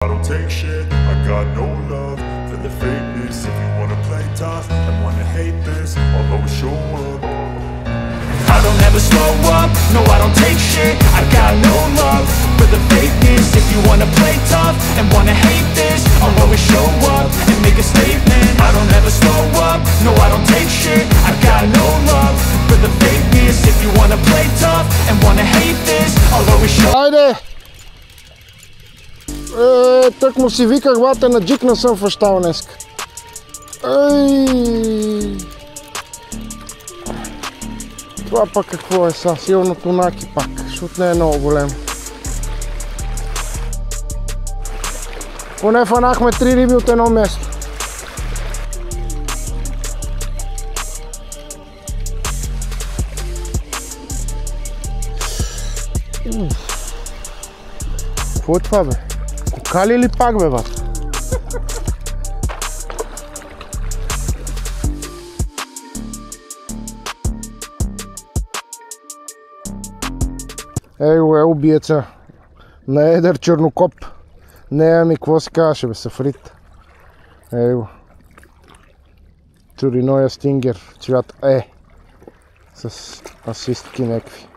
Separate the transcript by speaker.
Speaker 1: I don't take shit, I got no love for the fakeness. If you wanna play tough and wanna hate this, I'll always show up.
Speaker 2: I don't ever slow up, no I don't take shit. I got no love for the fakeness. If you wanna play tough and wanna hate this, I'll always show up and make a statement. I don't ever slow up, no I don't take shit. I got no love for the fakeness. If you wanna play tough and wanna hate this, I'll always show up.
Speaker 3: Айде! Так му си виках, бате, на джик не съм фащал днеска. Това пак какво е са? Силното наки пак, защото не е много голем. Поне фанахме 3 риби от едно место. Какво е това, бе? Кокали или пак, бе, бат? Ей го е убиеца на едър чернокоп. Не, ами какво се казваше, бе, сафрит. Ей го. Туриноя стингер, цвят с асистки някакви.